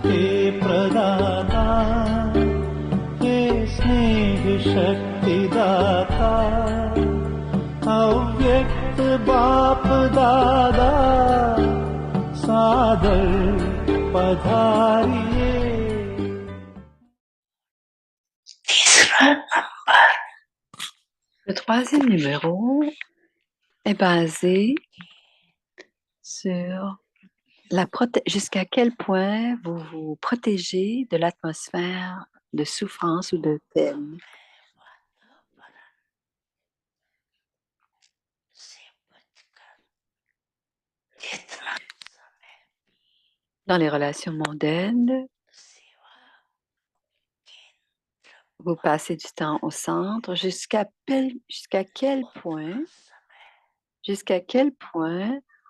हे प्रदाता, हे स्नेह शक्तिदाता, अव्यक्त बाप दादा सादर पधारिए। Le troisième numéro est basé sur jusqu'à quel point vous vous protégez de l'atmosphère de souffrance ou de peine. Dans les relations mondaines, vous passez du temps au centre. Jusqu'à quel point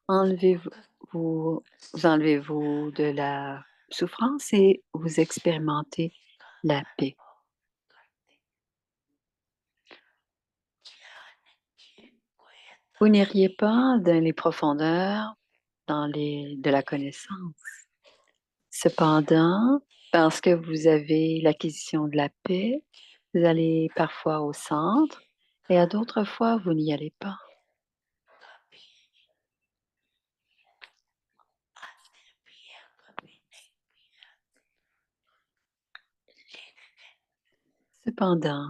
enlevez-vous de la souffrance et vous expérimentez la paix. Vous n'iriez pas dans les profondeurs de la connaissance. Cependant, parce que vous avez l'acquisition de la paix, vous allez parfois au centre et à d'autres fois, vous n'y allez pas. Cependant,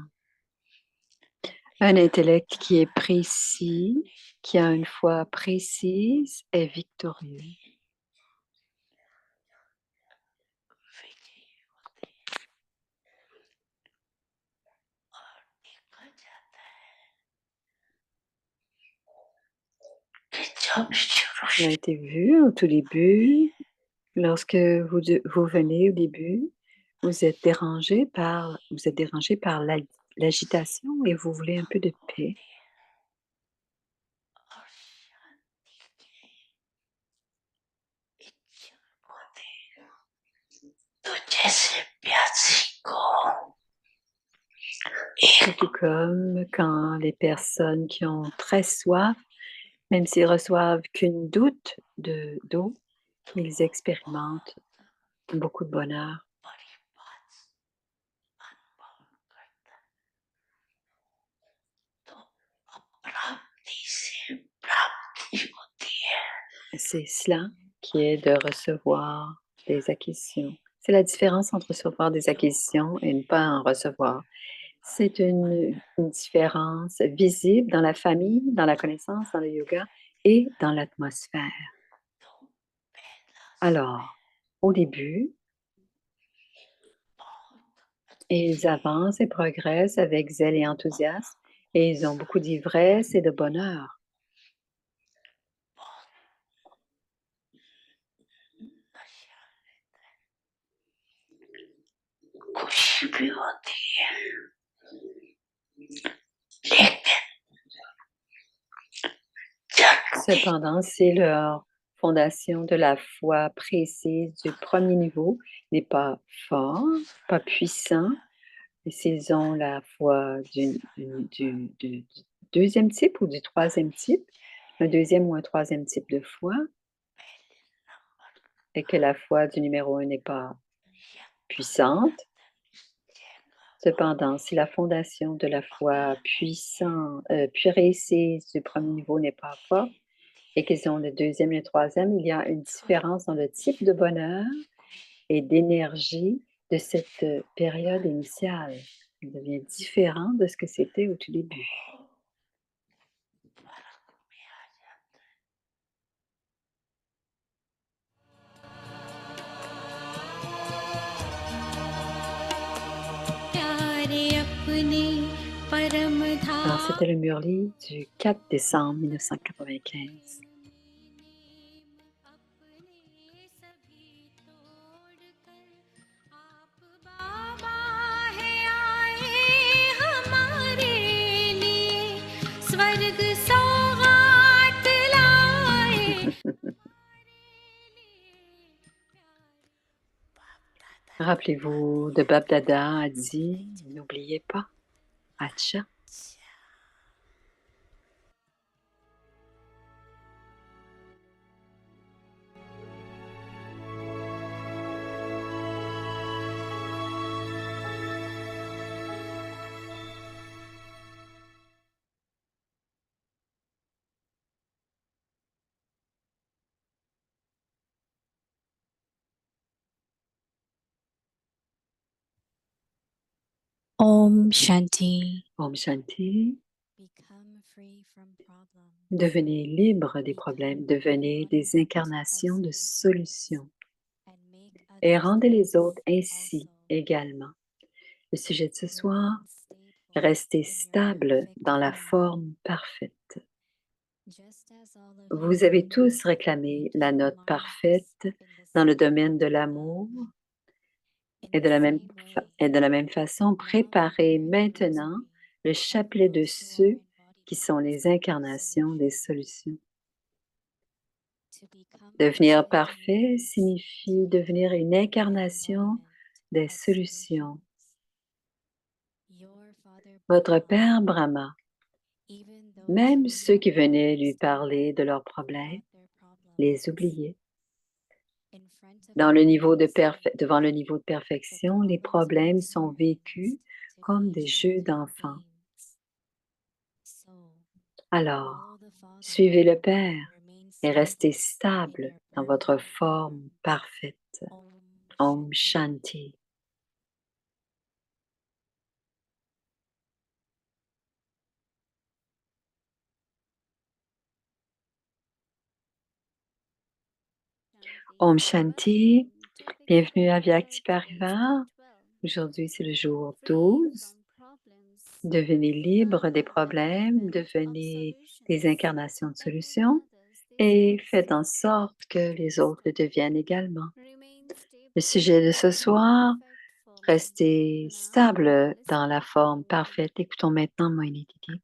un intellect qui est précis, qui a une foi précise, est victorieux. Ça a été vu au tout début. Lorsque vous venez au début, vous êtes dérangé par l'agitation et vous voulez un peu de paix. C'est tout comme quand les personnes qui ont très soif, même s'ils reçoivent qu'une goutte d'eau, ils expérimentent beaucoup de bonheur. C'est cela qui est de recevoir des acquisitions. C'est la différence entre recevoir des acquisitions et ne pas en recevoir. C'est une différence visible dans la famille, dans la connaissance, dans le yoga et dans l'atmosphère. Alors, au début, ils avancent et progressent avec zèle et enthousiasme et ils ont beaucoup d'ivresse et de bonheur. Cependant, c'est leur fondation de la foi précise du premier niveau n'est pas fort, pas puissant. Et s'ils ont la foi du deuxième type ou du troisième type, un deuxième ou un troisième type de foi, et que la foi du numéro 1 n'est pas puissante. Cependant, si la fondation de la foi précise du premier niveau n'est pas forte, et qu'ils ont le deuxième et le troisième, il y a une différence dans le type de bonheur et d'énergie de cette période initiale. Il devient différent de ce que c'était au tout début. Alors, c'était le Murli du 4 décembre 1995. Rappelez-vous de Bab Dada a dit, n'oubliez pas, Acha. Om Shanti. Om Shanti. Become free from problems. Devenez libre des problèmes, devenez des incarnations de solutions And make et others rendez les autres also ainsi également. Le sujet de ce soir, remain stable restez in your stable perfect dans la form. forme parfaite. Just as all of Vous you avez tous need réclamé to la note mark parfaite this in the dans le sky domaine de of l'amour love. In et the same de la way, même façon, now préparez prepare the maintenant rosary le of chapelet de those who are ceux embodied qui sont les incarnations des solutions. To become Devenir perfect parfait means signifie to devenir une become the incarnation embodiment des of solutions. Your Father Votre Brahma, Père Brahma, even those même who ceux qui talk venaient lui constantly parler de leurs problèmes, about their problems, les oubliait. in front of Dans you, le niveau de say devant le niveau de the perfection, les problems are problèmes sont vécus experienced to comme be des jeux transient d'enfants. games. So, Alors, follow the Father suivez le and Père remain et stable restez in stable your dans votre perfect forme form. parfaite. Om Om Shanti. Shanti. Om Shanti. Bienvenue à Vyakti Parivar. Aujourd'hui, c'est le jour 12. Devenez libre des problèmes, devenez des incarnations de solutions et faites en sorte que les autres le deviennent également. Le sujet de ce soir, restez stable dans la forme parfaite. Écoutons maintenant Moini Didi.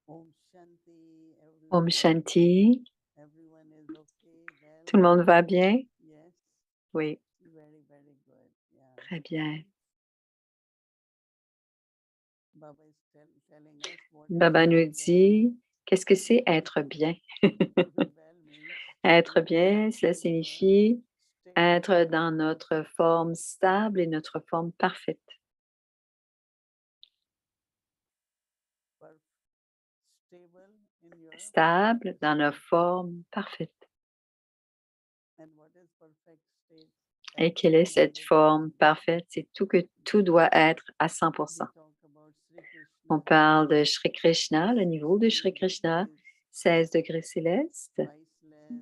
Om Shanti, Om everyone. Shanti. Everyone is okay, well? Tout le monde va bien? Yes, Oui, very, very good. Yeah. très bien. Baba is telling us what Baba is nous well. dit, qu'est-ce que c'est être bien? Well means Être being bien, cela in your signifie stable être form. dans notre forme stable et notre forme parfaite. Stable in your Stable dans notre forme parfaite. and what is perfect state? Et quelle est cette forme parfaite? C'est tout que tout doit être à 100%. We talk about Sri Krishna, On parle de Shri Krishna, le niveau de Shri Krishna, 16 degrés célestes, priceless,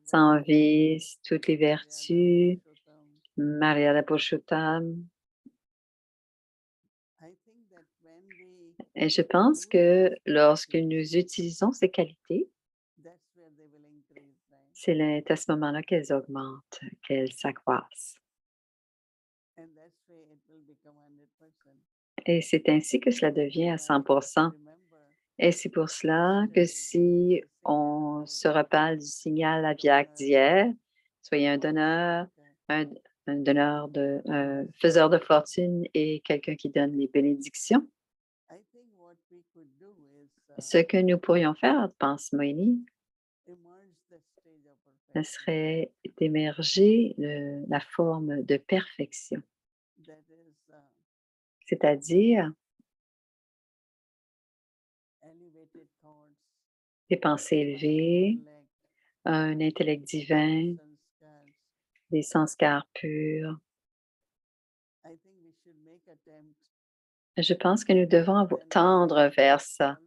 sans all vice, toutes les Maryada vertus, Purushottam. Mariada Purushottam. I think that when we Et je pense que lorsque nous utilisons ces qualités, that's where they will increase, right? c'est à ce moment-là qu'elles augmentent, qu'elles s'accroissent. And that's where it will become 100%. Et c'est ainsi que cela devient à 100%. Et c'est pour cela que si on se reparle du signal Aviac d'hier, soyez un donneur, un donneur de faiseur de fortune et quelqu'un qui donne les bénédictions. Ce que nous pourrions faire, pense Moini, ce serait d'émerger la forme de perfection, c'est-à-dire des pensées élevées, un intellect divin, des sanskars purs. Je pense que nous devons tendre vers ça.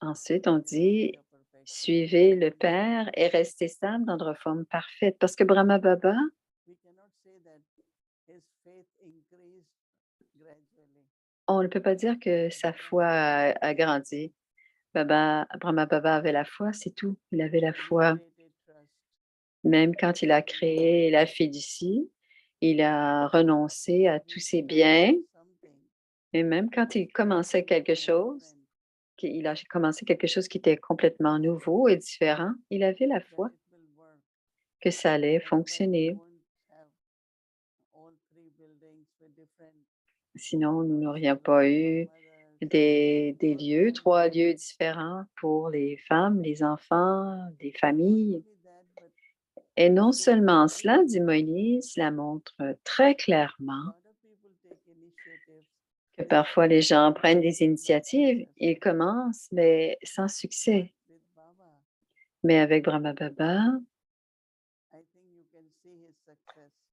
Ensuite, on dit, suivez le Père et restez stable dans votre forme parfaite. Parce que Brahma Baba, on ne peut pas dire que sa foi a grandi. Brahma Baba avait la foi, c'est tout. Il avait la foi. Même quand il a créé la fiducie, il a renoncé à tous ses biens. Et même quand il commençait quelque chose, qu'il a commencé quelque chose qui était complètement nouveau et différent, il avait la foi que ça allait fonctionner. Sinon, nous n'aurions pas eu des lieux, 3 lieux différents pour les femmes, les enfants, les familles. Et non seulement cela, dit Moïse, cela montre très clairement que parfois les gens prennent des initiatives, ils commencent, mais sans succès. Mais avec Brahma Baba,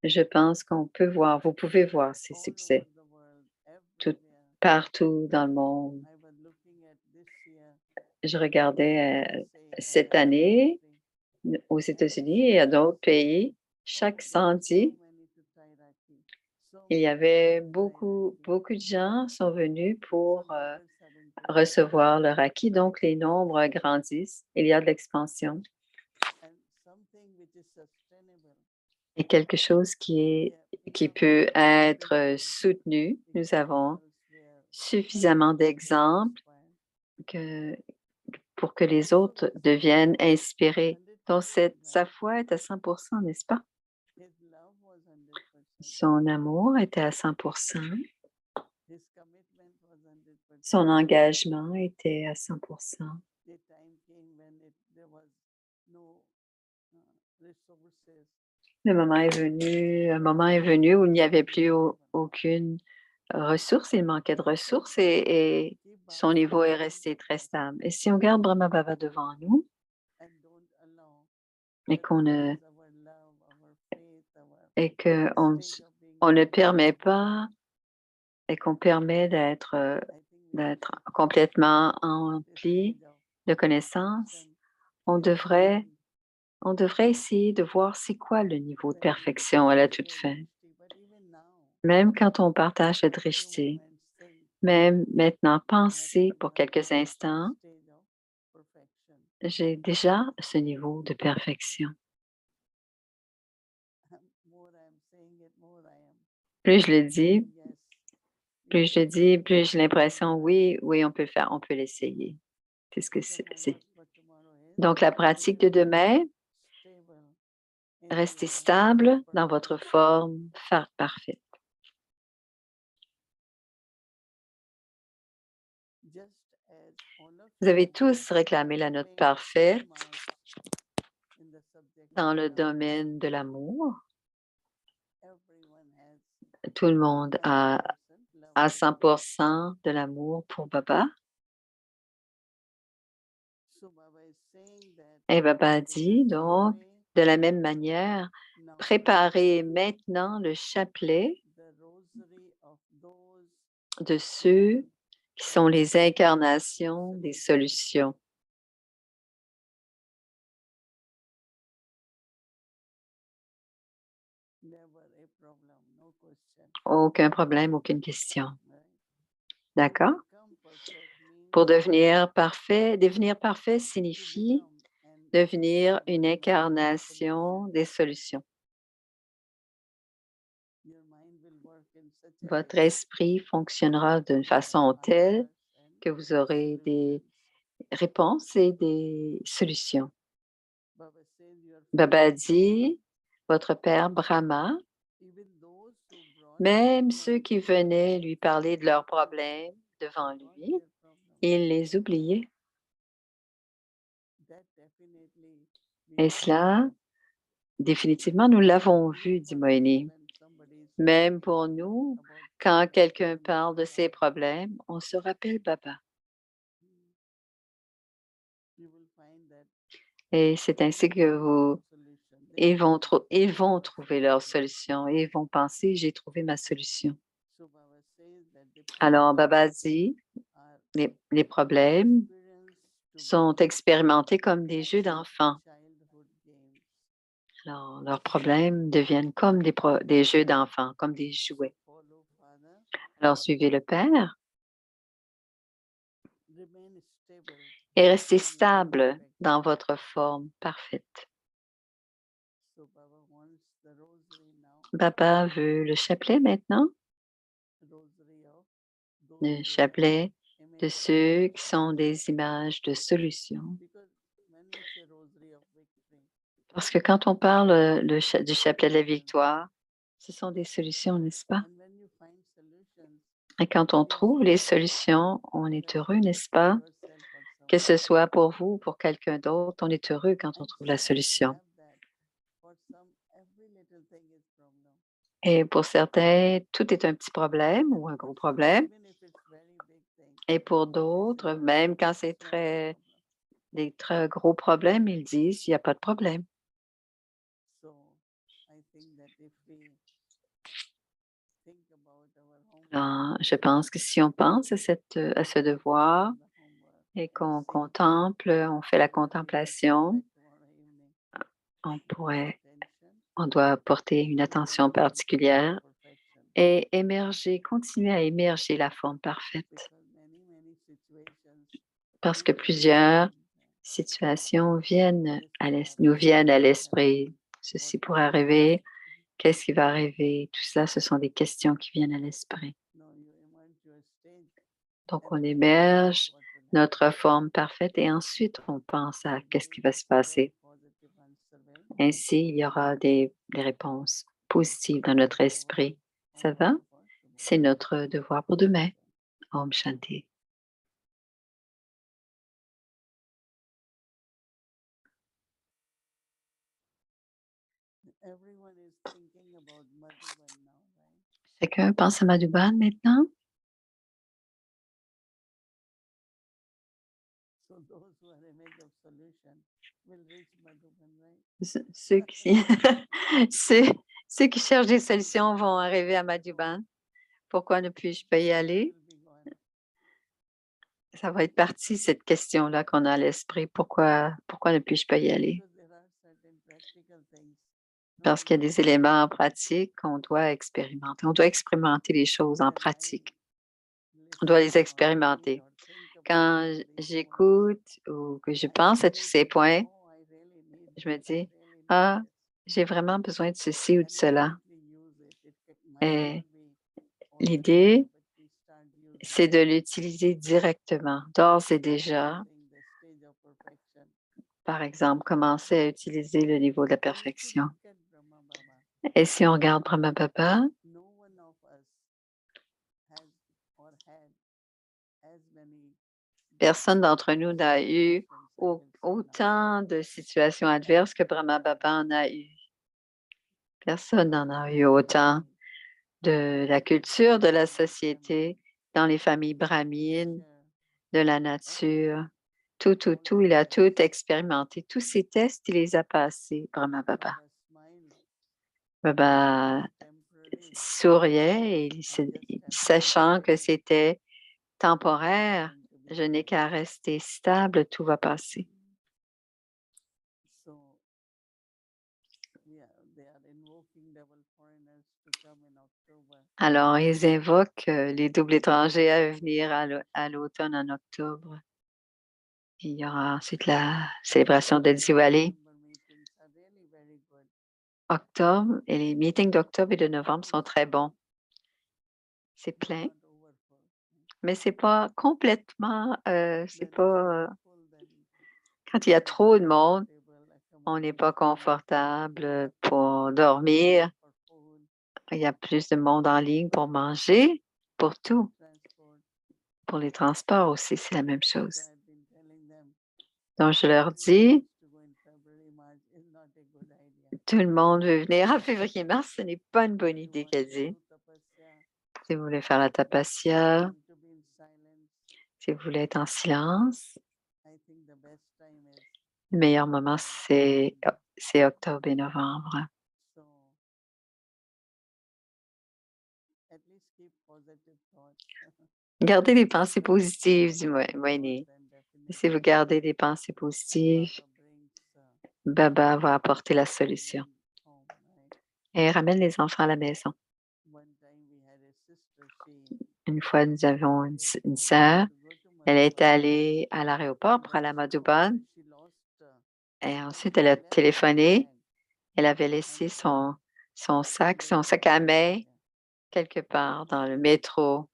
je pense qu'on peut voir, vous pouvez voir ses succès tout, partout dans le monde. Je regardais cette année aux États-Unis et à d'autres pays, chaque samedi, il y avait beaucoup de gens sont venus pour recevoir leur acquis, donc les nombres grandissent, il y a de l'expansion. Et quelque chose qui peut être soutenu. Nous avons suffisamment d'exemples pour que les autres deviennent inspirés. Donc, sa foi est à 100%, n'est-ce pas? Son amour était à 100%. Son engagement était à 100%. Un moment est venu où il n'y avait plus aucune ressource, il manquait de ressources et son niveau est resté très stable. Et si on garde Brahma Baba devant nous et qu'on ne permet pas et qu'on permet d'être complètement empli de connaissances, on devrait essayer de voir c'est quoi le niveau de perfection à la toute fin. Même quand on partage la drishti, même maintenant, pensez pour quelques instants, j'ai déjà ce niveau de perfection. Plus je le dis, plus j'ai l'impression, oui, on peut le faire, on peut l'essayer. C'est ce que c'est. Donc, la pratique de demain, restez stable dans votre forme parfaite. Vous avez tous réclamé la note parfaite dans le domaine de l'amour. Tout le monde a 100% de l'amour pour Baba. Et Baba dit donc, de la même manière, préparez maintenant le chapelet de ceux qui sont les incarnations des solutions. Aucun problème, aucune question. D'accord? Pour devenir parfait signifie devenir une incarnation des solutions. Votre esprit fonctionnera d'une façon telle que vous aurez des réponses et des solutions. Baba dit, votre père Brahma, même ceux qui venaient lui parler de leurs problèmes devant lui, il les oubliait. Et cela, définitivement, nous l'avons vu, dit Moïni. Même pour nous, quand quelqu'un parle de ses problèmes, on se rappelle Baba. Et c'est ainsi que ils vont trouver leur solution et ils vont penser, j'ai trouvé ma solution. Alors, Baba dit, les problèmes sont expérimentés comme des jeux d'enfants. Alors, leurs problèmes deviennent comme des jeux d'enfants, comme des jouets. Alors, suivez le Père et restez stable dans votre forme parfaite. Baba veut le chapelet maintenant, le chapelet de ceux qui sont des images de solutions. Parce que quand on parle du chapelet de la victoire, ce sont des solutions, n'est-ce pas? Et quand on trouve les solutions, on est heureux, n'est-ce pas? Que ce soit pour vous ou pour quelqu'un d'autre, on est heureux quand on trouve la solution. Et pour certains, tout est un petit problème ou un gros problème. Et pour d'autres, même quand c'est des très gros problèmes, ils disent, il n'y a pas de problème. Alors, je pense que si on pense à ce devoir et qu'on contemple, on fait la contemplation, on doit porter une attention particulière et continuer à émerger la forme parfaite. Parce que plusieurs situations nous viennent à l'esprit. Ceci pourrait arriver. Qu'est-ce qui va arriver? Tout ça, ce sont des questions qui viennent à l'esprit. Donc, on émerge notre forme parfaite et ensuite, on pense à qu'est-ce qui va se passer. Ainsi, il y aura des réponses positives dans notre esprit. Ça va? C'est notre devoir pour demain. Om Shanti. Chacun pense à Madhuban maintenant? Ceux qui, ceux qui cherchent des solutions vont arriver à Madhuban. Pourquoi ne puis-je pas y aller? Ça va être partie, cette question-là qu'on a à l'esprit. Pourquoi ne puis-je pas y aller? Parce qu'il y a des éléments en pratique qu'on doit expérimenter. On doit expérimenter les choses en pratique. On doit les expérimenter. Quand j'écoute ou que je pense à tous ces points, je me dis, ah, j'ai vraiment besoin de ceci ou de cela. Et l'idée, c'est de l'utiliser directement, d'ores et déjà. Par exemple, commencer à utiliser le niveau de la perfection. Et si on regarde Brahma Baba, personne d'entre nous n'a eu autant de situations adverses que Brahma Baba en a eu. Personne n'en a eu autant de la culture, de la société, dans les familles brahmines, de la nature. Tout, il a tout expérimenté. Tous ces tests, il les a passés, Brahma Baba. Baba souriait et sachant que c'était temporaire, je n'ai qu'à rester stable, tout va passer. Alors, ils invoquent les doubles étrangers à venir à l'automne en octobre. Il y aura ensuite la célébration de Diwali. Octobre et les meetings d'octobre et de novembre sont très bons. C'est plein, mais c'est pas complètement, c'est pas quand il y a trop de monde, on n'est pas confortable pour dormir. Il y a plus de monde en ligne pour manger, pour tout. Pour les transports aussi, c'est la même chose. Donc, je leur dis, tout le monde veut venir en février-mars, ce n'est pas une bonne idée, qu'elle dit. Si vous voulez faire la tapasya, si vous voulez être en silence, le meilleur moment, c'est octobre et novembre. Gardez des pensées positives, dit Moïni. Si vous gardez des pensées positives, Baba va apporter la solution. Et ramène les enfants à la maison. Une fois, nous avions une sœur. Elle est allée à l'aéroport pour aller à Madhuban. Et ensuite, elle a téléphoné. Elle avait laissé son sac à main quelque part dans le métro.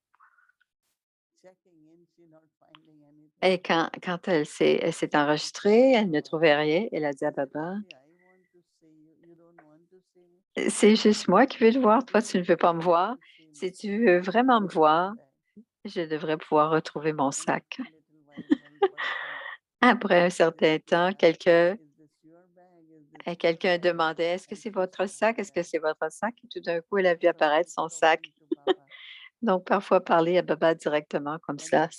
Et quand elle s'est enregistrée, elle ne trouvait rien. Elle a dit à Baba, c'est juste moi qui veux te voir. Toi, tu ne veux pas me voir. Si tu veux vraiment me voir, je devrais pouvoir retrouver mon sac. Après un certain temps, quelqu'un Et quelqu'un demandait, est-ce que c'est votre sac? Est-ce que c'est votre sac? Et tout d'un coup, elle a vu apparaître son sac. Donc, parfois, parler à Baba directement comme ça,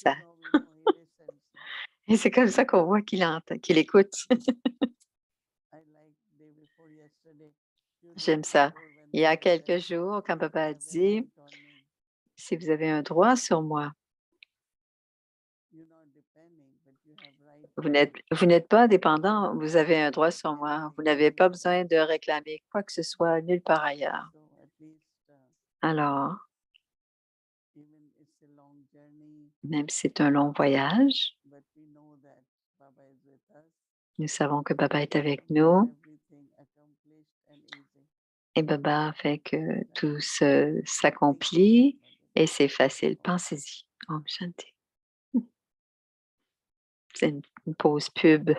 et c'est comme ça qu'on voit qu'il entend, qu'il écoute. J'aime ça. Il y a quelques jours, quand Baba a dit, si vous avez un droit sur moi, vous n'êtes pas dépendant, vous avez un droit sur moi. Vous n'avez pas besoin de réclamer quoi que ce soit nulle part ailleurs. Alors, même si c'est un long voyage, nous savons que Baba est avec nous et Baba fait que tout s'accomplit et c'est facile. Pensez-y. Om Shanti. C'est une pause pub.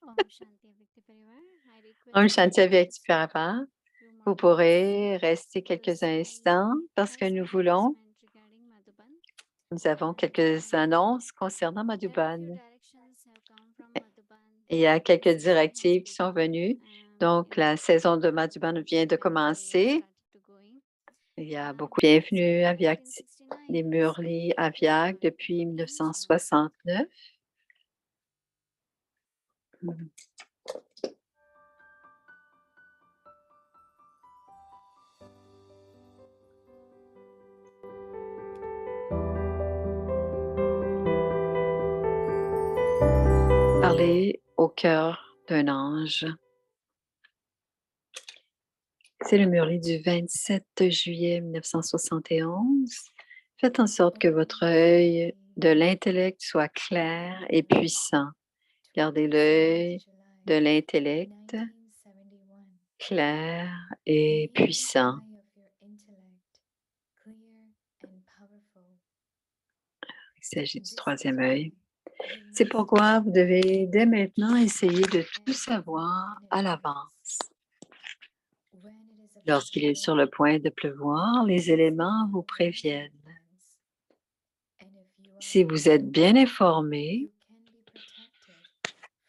Om Shanti Avekti Parivar. I request Om Shanti Avekti Parivar. few more Vous minutes pourrez rester to quelques see instants parce que has nous an voulons, announcement regarding Madhuban. nous avons quelques annonces concernant There are few Madhuban. directions have come from Madhuban. Il y a quelques Season has directives qui sont begun, venues. in Donc, the la saison de Madhuban vient de Murli commencer. started to going. Il y a And beaucoup. Bienvenue à in Viac, 1969, les Murli à Viac depuis 1969. Parler au cœur d'un ange. C'est le Murli du 27 juillet 1971. Faites en sorte que votre œil de l'intellect soit clair et puissant. Gardez l'œil de l'intellect clair et puissant. Il s'agit du troisième œil. C'est pourquoi vous devez dès maintenant essayer de tout savoir à l'avance. Lorsqu'il est sur le point de pleuvoir, les éléments vous préviennent. Si vous êtes bien informé,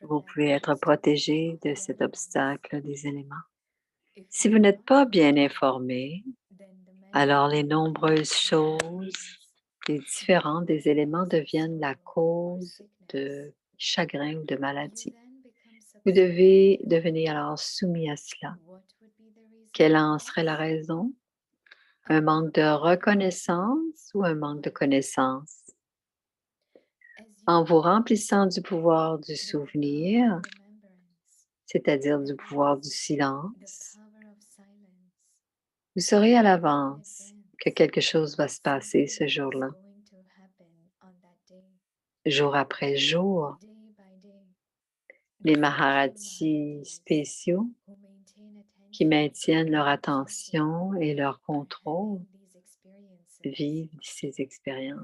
vous pouvez être protégé de cet obstacle des éléments. Si vous n'êtes pas bien informé, alors les nombreuses choses, les différents des éléments deviennent la cause de chagrin ou de maladie. Vous devez devenir alors soumis à cela. Quelle en serait la raison? Un manque de reconnaissance ou un manque de connaissance? En vous remplissant du pouvoir du souvenir, c'est-à-dire du pouvoir du silence, vous saurez à l'avance que quelque chose va se passer ce jour-là. Jour après jour, les Maharaji spéciaux qui maintiennent leur attention et leur contrôle vivent ces expériences.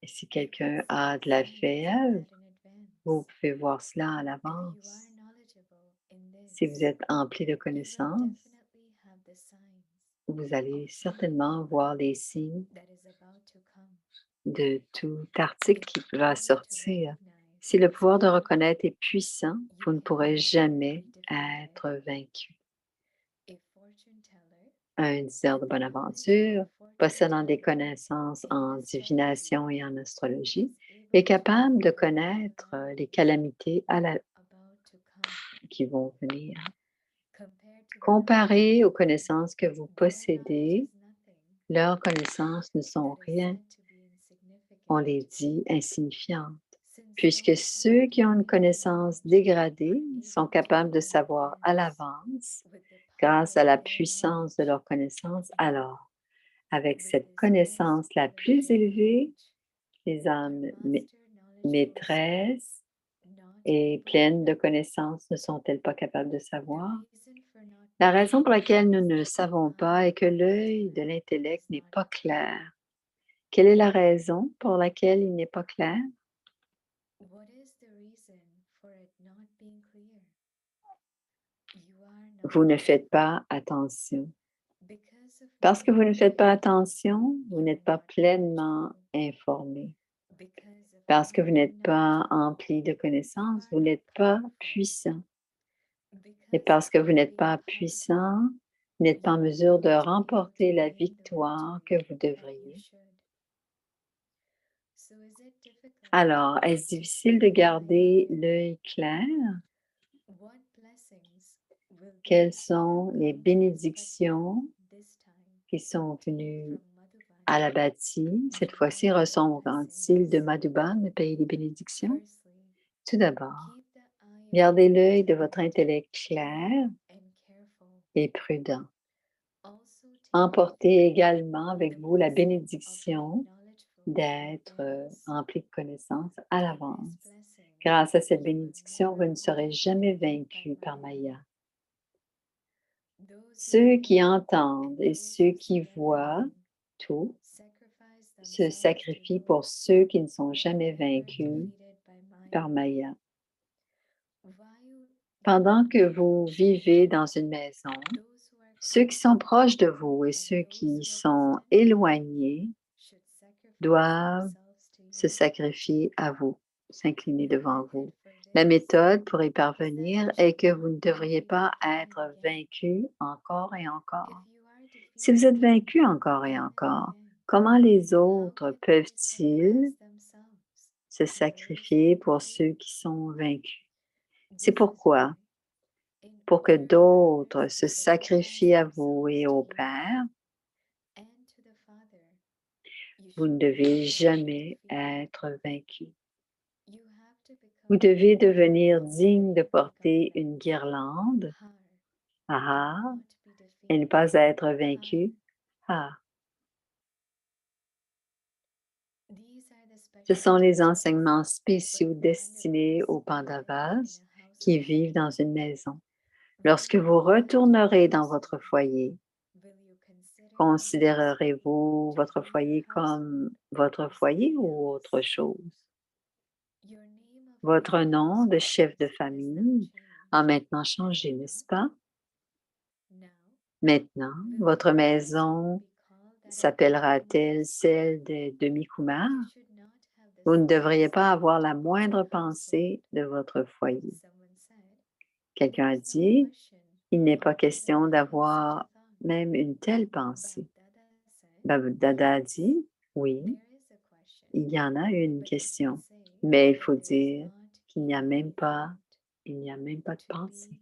Et si quelqu'un a de la fièvre, vous pouvez voir cela à l'avance. Si vous êtes empli de connaissances, vous allez certainement voir les signes de tout article qui va sortir. Si le pouvoir de reconnaître est puissant, vous ne pourrez jamais être vaincu. Un diseur de bonne aventure, possédant des connaissances en divination et en astrologie, est capable de connaître les calamités qui vont venir. Comparé aux connaissances que vous possédez, leurs connaissances ne sont rien. On les dit insignifiantes, puisque ceux qui ont une connaissance dégradée sont capables de savoir à l'avance, grâce à la puissance de leur connaissance, alors, avec cette connaissance la plus élevée, les âmes maîtresses et pleines de connaissances ne sont-elles pas capables de savoir? La raison pour laquelle nous ne savons pas est que l'œil de l'intellect n'est pas clair. Quelle est la raison pour laquelle il n'est pas clair? Vous ne faites pas attention. Parce que vous ne faites pas attention, vous n'êtes pas pleinement informé. Parce que vous n'êtes pas empli de connaissances, vous n'êtes pas puissant. Et parce que vous n'êtes pas puissant, vous n'êtes pas en mesure de remporter la victoire que vous devriez. Alors, est-ce difficile de garder l'œil clair? Quelles sont les bénédictions qui sont venues à la bâtie? Cette fois-ci, ressemblent-ils de Madhuban, le pays des bénédictions? Tout d'abord, gardez l'œil de votre intellect clair et prudent. Emportez également avec vous la bénédiction d'être empli de connaissances à l'avance. Grâce à cette bénédiction, vous ne serez jamais vaincu par Maya. Ceux qui entendent et ceux qui voient tout se sacrifient pour ceux qui ne sont jamais vaincus par Maya. Pendant que vous vivez dans une maison, ceux qui sont proches de vous et ceux qui sont éloignés doivent se sacrifier à vous, s'incliner devant vous. La méthode pour y parvenir est que vous ne devriez pas être vaincu encore et encore. Si vous êtes vaincu encore et encore, comment les autres peuvent-ils se sacrifier pour ceux qui sont vaincus? C'est pourquoi, pour que d'autres se sacrifient à vous et au Père, vous ne devez jamais être vaincu. Vous devez devenir digne de porter une guirlande, et ne pas être vaincu, Ce sont les enseignements spéciaux destinés aux Pandavas qui vivent dans une maison. Lorsque vous retournerez dans votre foyer, considérerez-vous votre foyer comme votre foyer ou autre chose? Votre nom de chef de famille a maintenant changé, n'est-ce pas? Maintenant, votre maison s'appellera-t-elle celle de Demi-Kumar? Vous ne devriez pas avoir la moindre pensée de votre foyer. Quelqu'un a dit, il n'est pas question d'avoir même une telle pensée. Dada a dit, oui, il y en a une question, mais il faut dire qu'il n'y a même pas, de pensée.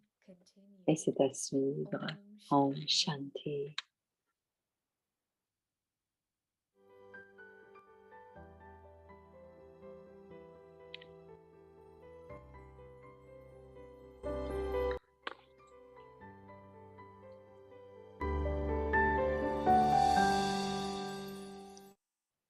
Et c'est à suivre. Om Shanti.